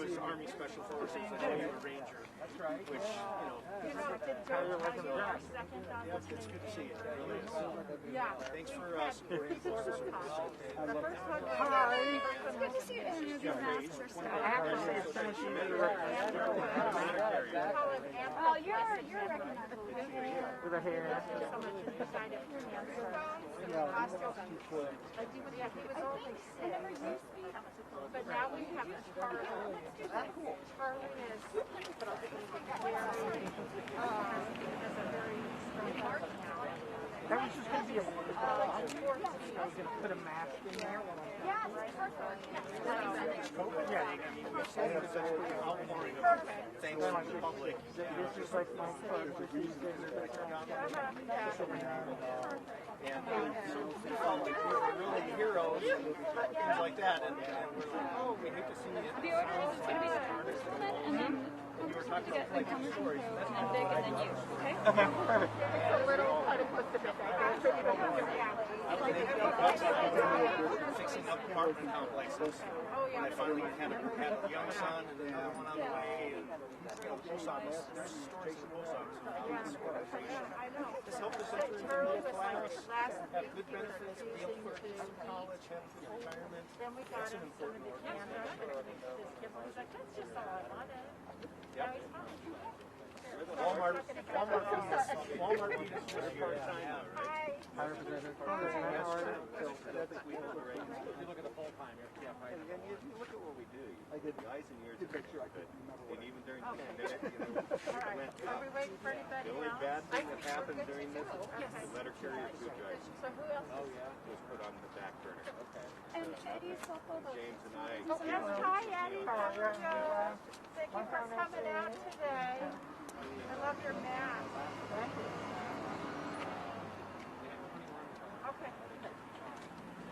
was Army Special Forces. I know you were Ranger. That's right. Which, it's good to see you. It really is. Yeah. Thanks for supporting Postal Service. The first one was It's good to see you interview the master stuff. Oh, you're recognizable. with a hair. So much inside of your cancer. Yeah, he was only 6. But now we have Charlie. Charlie is very, has a very strong heart now. That was just going to be a I was going to put a mask in there. Yeah, it's perfect. Yeah. Outpouring of thanks from the public. This is like my first And so we felt like we were really heroes and things like that. And we're like, oh, we hate to see it. The order is going to be the and then you were talking about like stories. and big and then you. Okay? Okay, perfect. Fixing up apartment complexes. And I finally had a young son and then another one on the way. And the post office, there's stories of the post office. This helped us enter into middle class, have good benefits, be able to work in college, have good retirement. That's an important organization. Yep. Walmart beat us this year. I represented If you look at the poll time, you look at what we do. I did the eyes and ears picture. And even during the pandemic, Are we waiting for anybody the only else? bad thing that happened during this is the letter carrier food drive So who else? was put on the back burner. Okay. And Eddie's local. James and I. Oh, yes, hi, Eddie. How are you? Thank you for coming out today. I love your mask. Okay.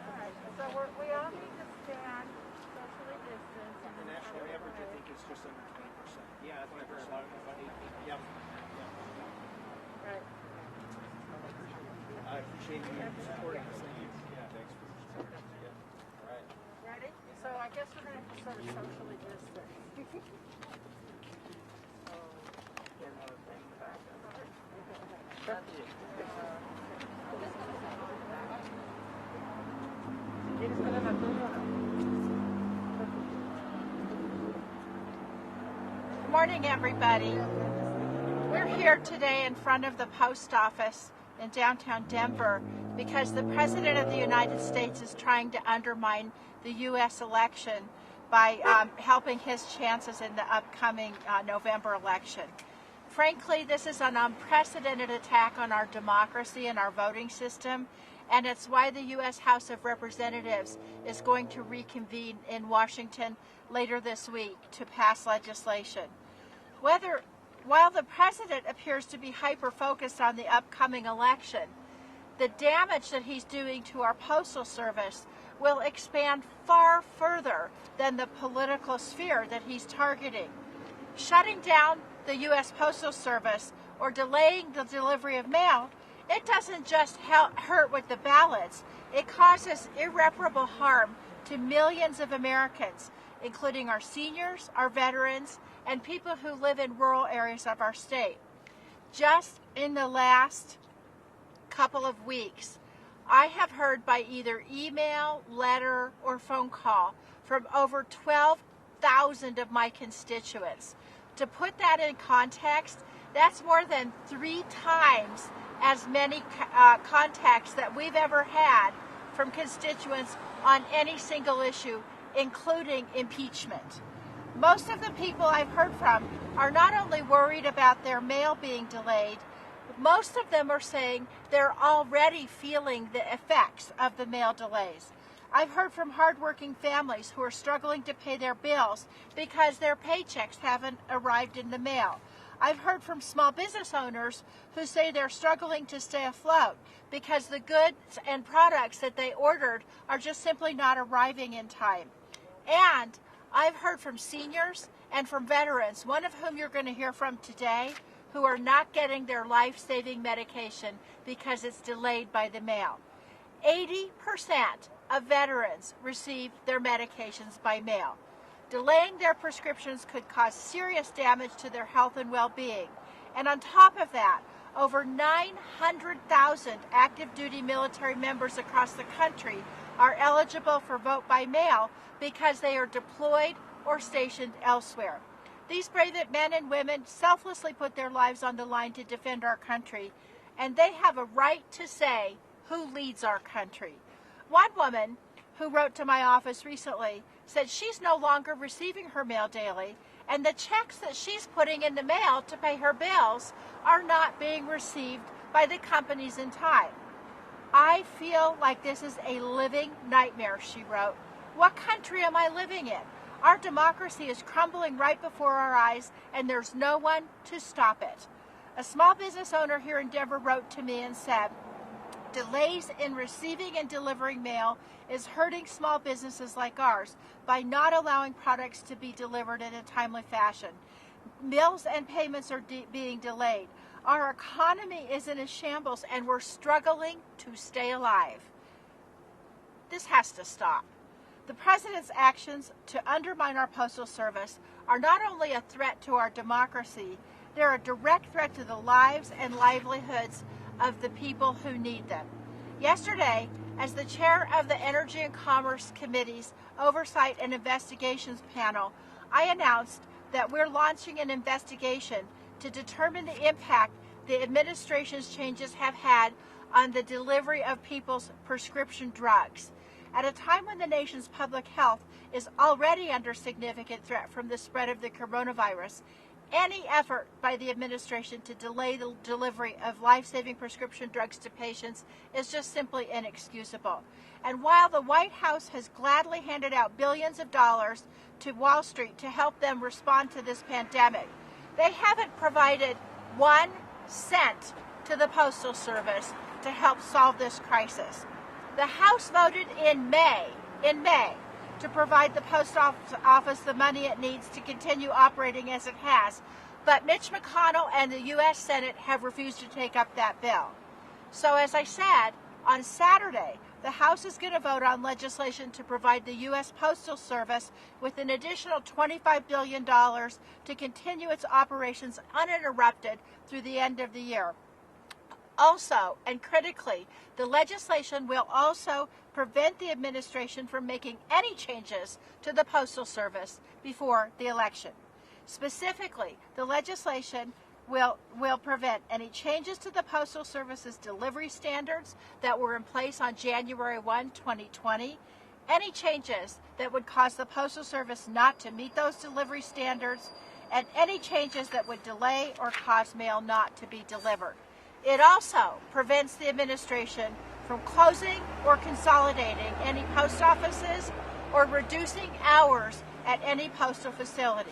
All right. So we all need to stand socially distance. The national average, I think, is just under 20%. Yeah, that's what I heard. About 18. Yep. Right. I appreciate you supporting us. Yeah, thanks for supporting us. All right. Ready? So I guess we're going to have to sort of socially distance. Good morning, everybody. We're here today in front of the post office in downtown Denver because the President of the United States is trying to undermine the U.S. election by helping his chances in the upcoming November election. Frankly, this is an unprecedented attack on our democracy and our voting system, and it's why the U.S. House of Representatives is going to reconvene in Washington later this week to pass legislation. While the President appears to be hyper-focused on the upcoming election, the damage that he's doing to our Postal Service will expand far further than the political sphere that he's targeting. Shutting down the U.S. Postal Service or delaying the delivery of mail, it doesn't just hurt with the ballots, it causes irreparable harm to millions of Americans, including our seniors, our veterans, and people who live in rural areas of our state. Just in the last couple of weeks, I have heard by either email, letter, or phone call from over 12,000 of my constituents. To put that in context, that's more than 3 times as many contacts that we've ever had from constituents on any single issue, including impeachment. Most of the people I've heard from are not only worried about their mail being delayed, most of them are saying they're already feeling the effects of the mail delays. I've heard from hardworking families who are struggling to pay their bills because their paychecks haven't arrived in the mail. I've heard from small business owners who say they're struggling to stay afloat because the goods and products that they ordered are just simply not arriving in time. And I've heard from seniors and from veterans, one of whom you're going to hear from today, who are not getting their life-saving medication because it's delayed by the mail. 80% of veterans receive their medications by mail. Delaying their prescriptions could cause serious damage to their health and well-being. And on top of that, over 900,000 active duty military members across the country are eligible for vote by mail because they are deployed or stationed elsewhere. These brave men and women selflessly put their lives on the line to defend our country, and they have a right to say who leads our country. One woman who wrote to my office recently said she's no longer receiving her mail daily, and the checks that she's putting in the mail to pay her bills are not being received by the companies in time. I feel like this is a living nightmare, she wrote. What country am I living in? Our democracy is crumbling right before our eyes, and there's no one to stop it. A small business owner here in Denver wrote to me and said, delays in receiving and delivering mail is hurting small businesses like ours by not allowing products to be delivered in a timely fashion. Bills and payments are being delayed. Our economy is in a shambles, and we're struggling to stay alive. This has to stop. The President's actions to undermine our Postal Service are not only a threat to our democracy, they're a direct threat to the lives and livelihoods of the people who need them. Yesterday, as the chair of the Energy and Commerce Committee's Oversight and Investigations Panel, I announced that we're launching an investigation to determine the impact the administration's changes have had on the delivery of people's prescription drugs. At a time when the nation's public health is already under significant threat from the spread of the coronavirus, any effort by the administration to delay the delivery of life-saving prescription drugs to patients is just simply inexcusable. And while the White House has gladly handed out billions of dollars to Wall Street to help them respond to this pandemic, they haven't provided 1 cent to the Postal Service to help solve this crisis. The House voted in May, to provide the Post Office the money it needs to continue operating as it has, but Mitch McConnell and the U.S. Senate have refused to take up that bill. So as I said, on Saturday, the House is going to vote on legislation to provide the U.S. Postal Service with an additional $25 billion to continue its operations uninterrupted through the end of the year. Also, and critically, the legislation will also prevent the administration from making any changes to the Postal Service before the election. Specifically, the legislation will prevent any changes to the Postal Service's delivery standards that were in place on January 1, 2020, any changes that would cause the Postal Service not to meet those delivery standards, and any changes that would delay or cause mail not to be delivered. It also prevents the administration from closing or consolidating any post offices or reducing hours at any postal facility.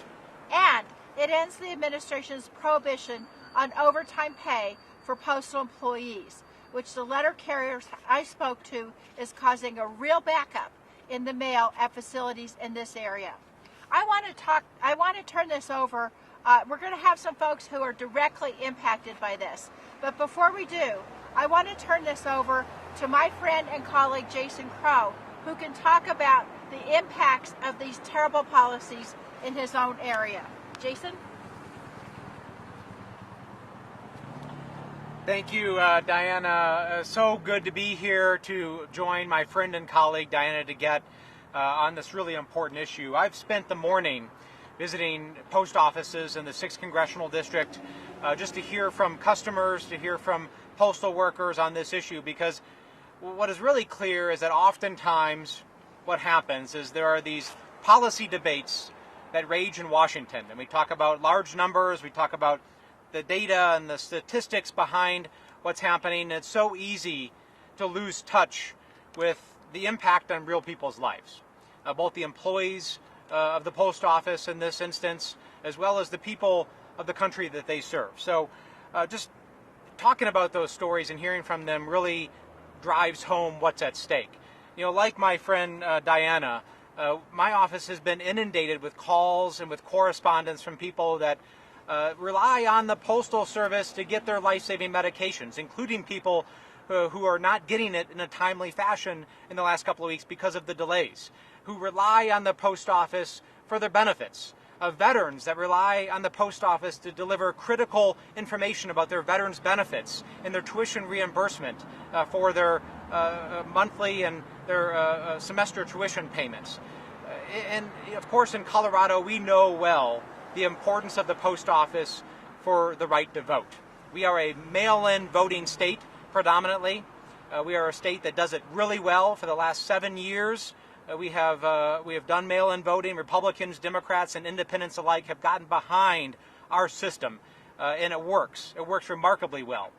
And it ends the administration's prohibition on overtime pay for postal employees, which the letter carriers I spoke to is causing a real backup in the mail at facilities in this area. I want to turn this over. We're going to have some folks who are directly impacted by this. But before we do, I want to turn this over to my friend and colleague Jason Crow, who can talk about the impacts of these terrible policies in his own area. Jason? Thank you, Diana. So good to be here to join my friend and colleague Diana DeGette on this really important issue. I've spent the morning visiting post offices in the 6th Congressional District just to hear from customers, to hear from postal workers on this issue, because what is really clear is that oftentimes what happens is there are these policy debates that rage in Washington, and we talk about large numbers, we talk about the data and the statistics behind what's happening. It's so easy to lose touch with the impact on real people's lives, both the employees of the post office in this instance, as well as the people of the country that they serve. So just talking about those stories and hearing from them really drives home what's at stake. You know, like my friend Diana, my office has been inundated with calls and with correspondence from people that rely on the Postal Service to get their life-saving medications, including people who are not getting it in a timely fashion in the last couple of weeks because of the delays. who rely on the post office for their benefits, of veterans that rely on the post office to deliver critical information about their veterans' benefits and their tuition reimbursement for their monthly and their semester tuition payments. And of course, in Colorado, we know well the importance of the post office for the right to vote. We are a mail-in voting state predominantly. We are a state that does it really well. For the last 7 years, we have done mail-in voting. Republicans, Democrats, and independents alike have gotten behind our system, and it works. It works remarkably well.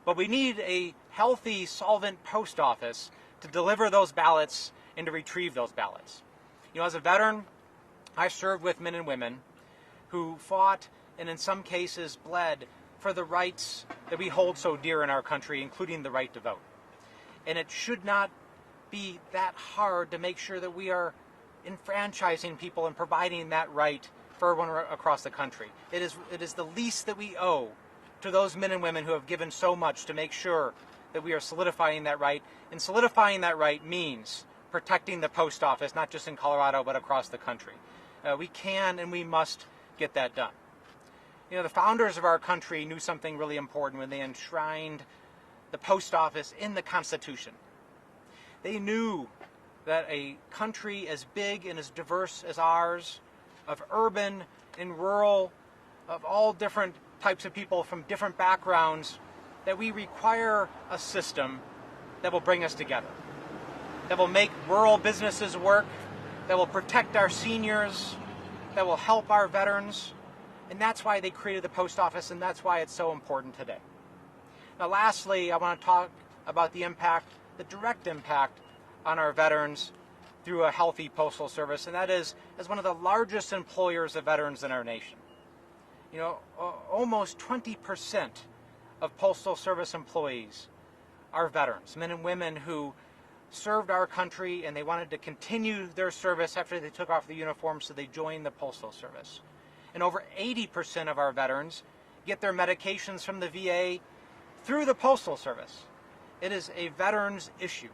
But we need a healthy, solvent post office to deliver those ballots and to retrieve those ballots. You know, as a veteran, I served with men and women who fought and in some cases bled for the rights that we hold so dear in our country, including the right to vote. And it should not be that hard to make sure that we are enfranchising people and providing that right for everyone across the country. It is the least that we owe to those men and women who have given so much to make sure that we are solidifying that right. And solidifying that right means protecting the post office, not just in Colorado, but across the country. We can and we must get that done. You know, the founders of our country knew something really important when they enshrined the post office in the Constitution. They knew that a country as big and as diverse as ours, of urban and rural, of all different types of people from different backgrounds, that we require a system that will bring us together, that will make rural businesses work, that will protect our seniors, that will help our veterans. And that's why they created the post office, and that's why it's so important today. Now, lastly, I want to talk about the impact, the direct impact on our veterans through a healthy postal service, and that is as one of the largest employers of veterans in our nation. You know, almost 20% of Postal Service employees are veterans, men and women who served our country and they wanted to continue their service after they took off the uniform, so they joined the Postal Service. And over 80% of our veterans get their medications from the VA through the Postal Service. It is a veterans issue.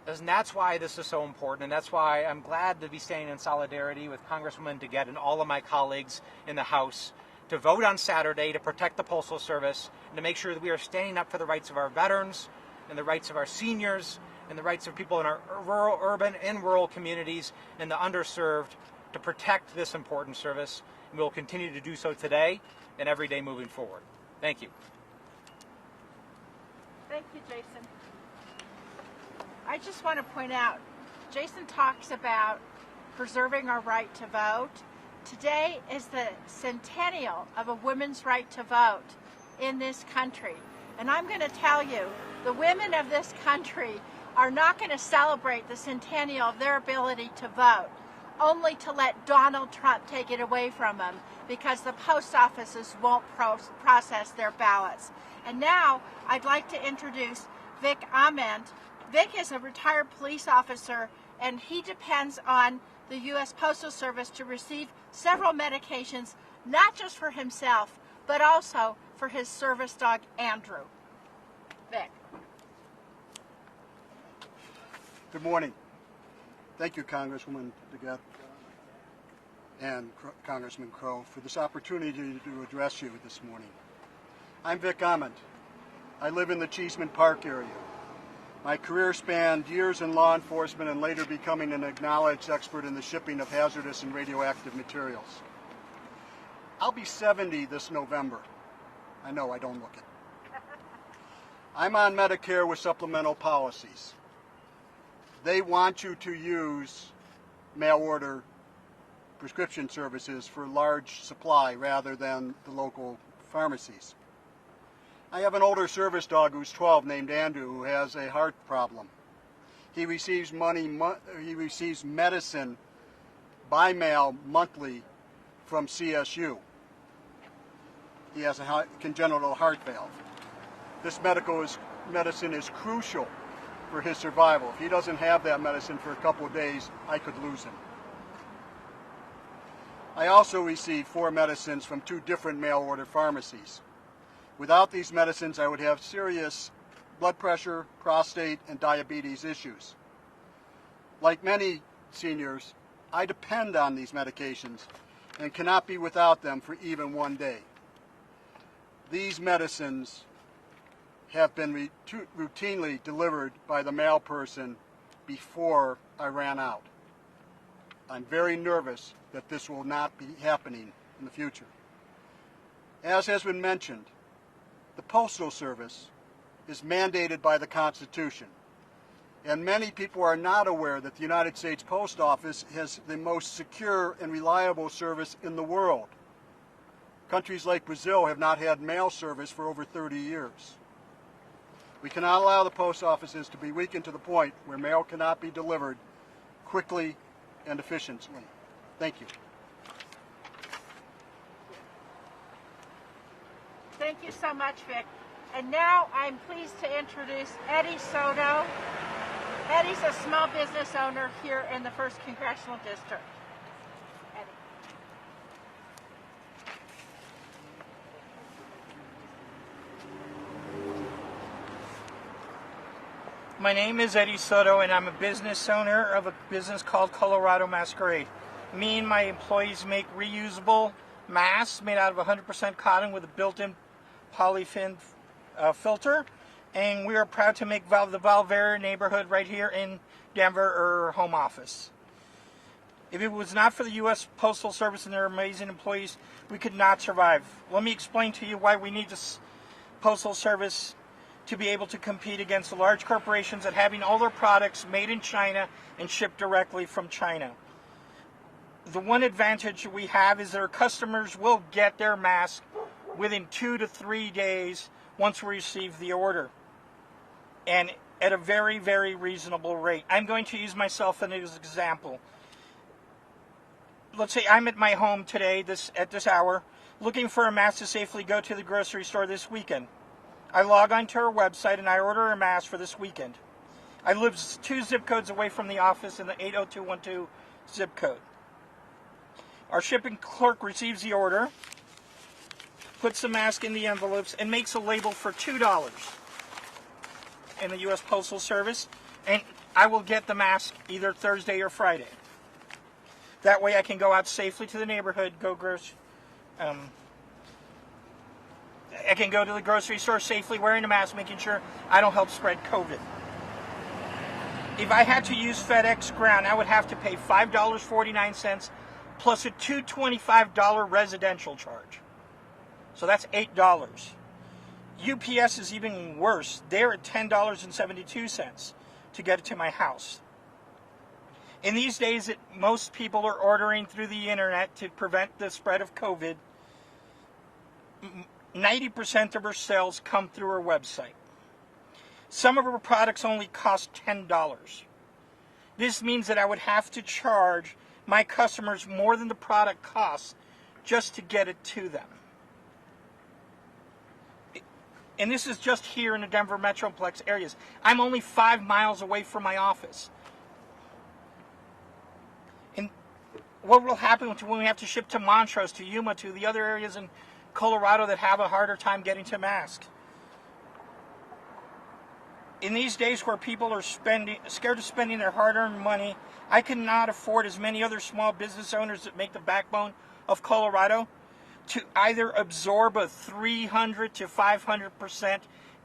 And that's why this is so important, and that's why I'm glad to be standing in solidarity with Congresswoman DeGette and all of my colleagues in the House to vote on Saturday to protect the Postal Service and to make sure that we are standing up for the rights of our veterans and the rights of our seniors and the rights of people in our rural, urban, and rural communities and the underserved to protect this important service. And we'll continue to do so today and every day moving forward. Thank you. Thank you, Jason. I just want to point out, Jason talks about preserving our right to vote. Today is the centennial of a women's right to vote in this country. And I'm going to tell you, the women of this country are not going to celebrate the centennial of their ability to vote, only to let Donald Trump take it away from them because the post offices won't process their ballots. And now I'd like to introduce Vic Ament. Vic is a retired police officer, and he depends on the U.S. Postal Service to receive several medications, not just for himself, but also for his service dog, Andrew. Vic. Good morning. Thank you, Congresswoman DeGette and Congressman Crow, for this opportunity to address you this morning. I'm Vic Ament. I live in the Cheeseman Park area. My career spanned years in law enforcement and later becoming an acknowledged expert in the shipping of hazardous and radioactive materials. I'll be 70 this November. I know, I don't look it. I'm on Medicare with supplemental policies. They want you to use mail order prescription services for large supply rather than the local pharmacies. I have an older service dog who's 12 named Andrew who has a heart problem. He receives medicine by mail monthly from CSU. He has a congenital heart valve. This medicine is crucial for his survival. If he doesn't have that medicine for a couple of days, I could lose him. I also receive 4 medicines from 2 different mail order pharmacies. Without these medicines, I would have serious blood pressure, prostate, and diabetes issues. Like many seniors, I depend on these medications and cannot be without them for even one day. These medicines have been routinely delivered by the mail person before I ran out. I'm very nervous that this will not be happening in the future. As has been mentioned, the Postal Service is mandated by the Constitution, and many people are not aware that the United States Post Office has the most secure and reliable service in the world. Countries like Brazil have not had mail service for over 30 years. We cannot allow the post offices to be weakened to the point where mail cannot be delivered quickly and efficiently. Thank you. Thank you so much, Vic. And now I'm pleased to introduce Eddie Soto. Eddie's a small business owner here in the 1st Congressional District. Eddie. My name is Eddie Soto, and I'm a business owner of a business called Colorado Masquerade. Me and my employees make reusable masks made out of 100% cotton with a built-in polyfin filter, and we are proud to make the Valverde neighborhood right here in Denver our home office. If it was not for the U.S. Postal Service and their amazing employees, we could not survive. Let me explain to you why we need this Postal Service to be able to compete against the large corporations that having all their products made in China and shipped directly from China. The one advantage we have is that our customers will get their mask within 2 to 3 days once we receive the order, and at a very, very reasonable rate. I'm going to use myself as an example. Let's say I'm at my home today, at this hour, looking for a mask to safely go to the grocery store this weekend. I log onto our website and I order a mask for this weekend. I live 2 zip codes away from the office in the 80212 zip code. Our shipping clerk receives the order, puts the mask in the envelopes, and makes a label for $2 in the U.S. Postal Service, and I will get the mask either Thursday or Friday. That way I can go out safely to the neighborhood, I can go to the grocery store safely wearing a mask, making sure I don't help spread COVID. If I had to use FedEx Ground, I would have to pay $5.49 plus a $225 residential charge. So that's $8. UPS is even worse. They're at $10.72 to get it to my house. In these days that most people are ordering through the internet to prevent the spread of COVID, 90% of our sales come through our website. Some of our products only cost $10. This means that I would have to charge my customers more than the product costs just to get it to them. And this is just here in the Denver Metroplex areas. I'm only 5 miles away from my office. And what will happen when we have to ship to Montrose, to Yuma, to the other areas in Colorado that have a harder time getting to masks? In these days where people are scared of spending their hard-earned money, I cannot afford, as many other small business owners that make the backbone of Colorado, to either absorb a 300 to 500%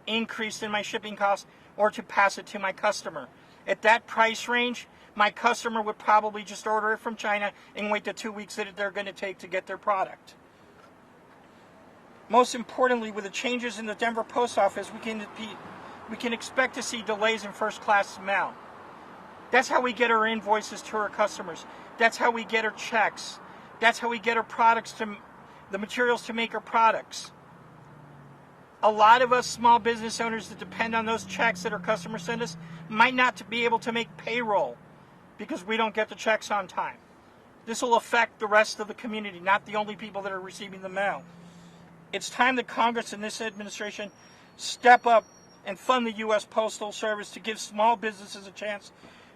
increase in my shipping costs or to pass it to my customer. At that price range, my customer would probably just order it from China and wait the 2 weeks that they're going to take to get their product. Most importantly, with the changes in the Denver Post Office, we can expect to see delays in first-class mail. That's how we get our invoices to our customers. That's how we get our checks. That's how we get our products the materials to make our products. A lot of us small business owners that depend on those checks that our customers send us might not be able to make payroll because we don't get the checks on time. This will affect the rest of the community, not the only people that are receiving the mail. It's time that Congress and this administration step up and fund the U.S. Postal Service to give small businesses a chance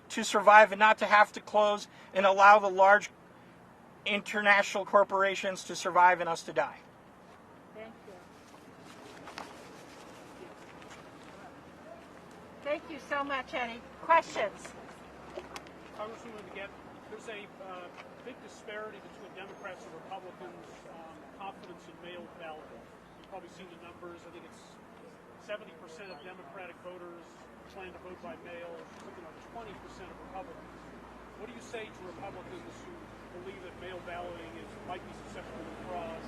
to survive and not to have to close and allow the large international corporations to survive and us to die. Thank you. Thank you so much, Eddie. Questions? Congresswoman DeGette, there's a big disparity between Democrats and Republicans on confidence in mail balloting. You've probably seen the numbers. I think it's 70% of Democratic voters plan to vote by mail, something like 20% of Republicans. What do you say to Republicans who believe that mail balloting might be susceptible to fraud?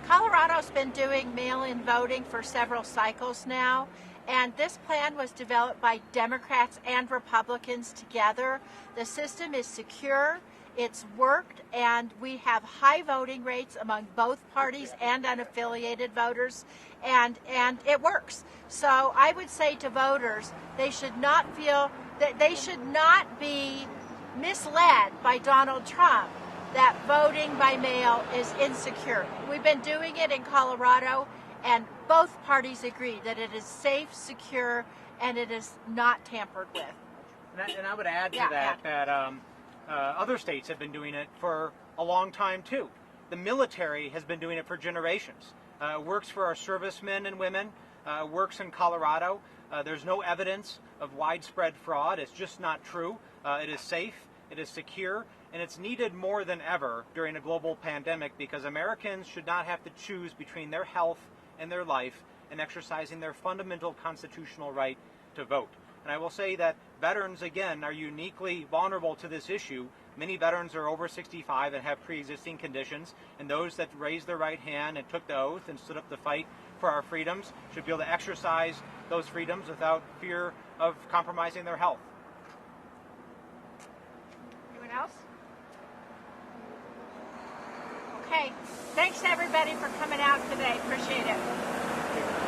Colorado's been doing mail-in voting for several cycles now, and this plan was developed by Democrats and Republicans together. The system is secure, it's worked, and we have high voting rates among both parties and unaffiliated voters, and it works. So I would say to voters, they should not feel that they should not be misled by Donald Trump that voting by mail is insecure. We've been doing it in Colorado, and both parties agree that it is safe, secure, and it is not tampered with. And I would add to that other states have been doing it for a long time too. The military has been doing it for generations. Works for our servicemen and women, works in Colorado. There's no evidence of widespread fraud. It's just not true. It is safe, it is secure, and it's needed more than ever during a global pandemic because Americans should not have to choose between their health and their life and exercising their fundamental constitutional right to vote. And I will say that veterans, again, are uniquely vulnerable to this issue. Many veterans are over 65 and have pre-existing conditions, and those that raised their right hand and took the oath and stood up to fight for our freedoms should be able to exercise those freedoms without fear of compromising their health. Anyone else? Okay. Thanks everybody for coming out today. Appreciate it.